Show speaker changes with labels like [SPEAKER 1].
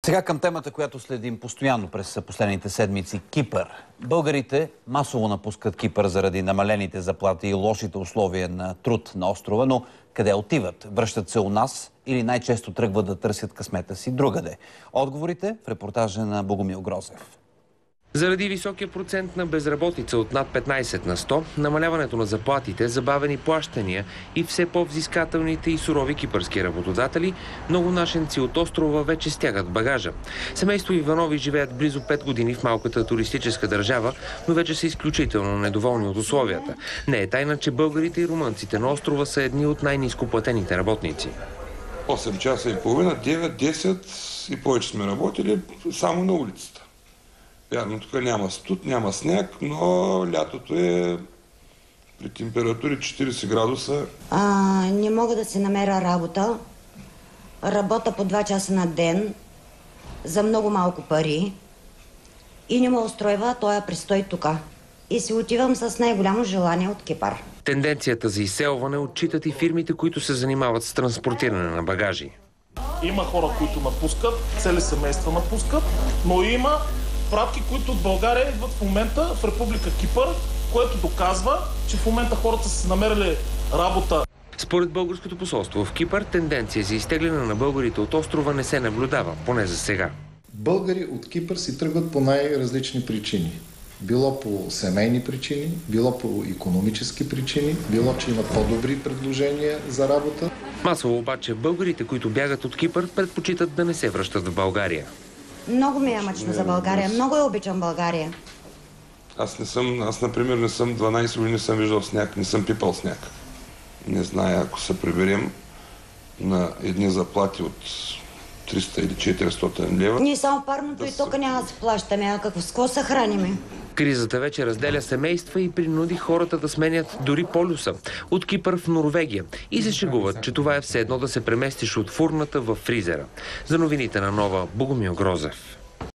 [SPEAKER 1] Сега към темата, която следим постоянно през последните седмици – Кипър. Българите масово напускат Кипър заради намалените заплати и лошите условия на труд на острова, но къде отиват? Връщат се у нас или най-често тръгват да търсят късмета си другаде? Отговорите в репортажа на Богомил Грозев.
[SPEAKER 2] Заради високия процент на безработица от над 15 на 100, намаляването на заплатите, забавени плащания и все по-взискателните и сурови кипърски работодатели, много нашенци от острова вече стягат багажа. Семейство Иванови живеят близо 5 години в малката туристическа държава, но вече са изключително недоволни от условията. Не е тайна, че българите и румънците на острова са едни от най-нископлатените работници.
[SPEAKER 3] 8 часа и половина, 9, 10 и повече сме работили само на улицата. Вярно, тук няма студ, няма сняг, но лятото е при температури 40 градуса.
[SPEAKER 4] Не мога да си намеря работа. Работя по 2 часа на ден за много малко пари и не ме устройва този престой тук. И си отивам с най-голямо желание от Кипър.
[SPEAKER 2] Тенденцията за изселване отчитат и фирмите, които се занимават с транспортиране на багажи.
[SPEAKER 5] Има хора, които напускат, цели семейства напускат, но има пратки, които от България идват в момента в Република Кипър, което доказва, че в момента хората са намерили работа.
[SPEAKER 2] Според българското посолство в Кипър, тенденция за изтегляне на българите от острова не се наблюдава, поне за сега.
[SPEAKER 6] Българи от Кипър си тръгват по най-различни причини. Било по семейни причини, било по икономически причини, било, че имат по-добри предложения за работа.
[SPEAKER 2] Масово обаче българите, които бягат от Кипър, предпочитат да не се връщат в България.
[SPEAKER 4] Много ми е мъчно за България. Много я обичам България.
[SPEAKER 3] Аз, например, не съм 12 години, не съм виждал сняг, не съм пипал сняг. Не зная, ако се приберем на едни заплати от 300 или 400 лева.
[SPEAKER 4] Ние само парното и тока няма да се плащаме, а какво се храниме?
[SPEAKER 2] Кризата вече разделя семейства и принуди хората да сменят дори полюса от Кипър в Норвегия и се шегуват, че това е все едно да се преместиш от фурната в фризера. За новините на Нова, Богомил Грозев.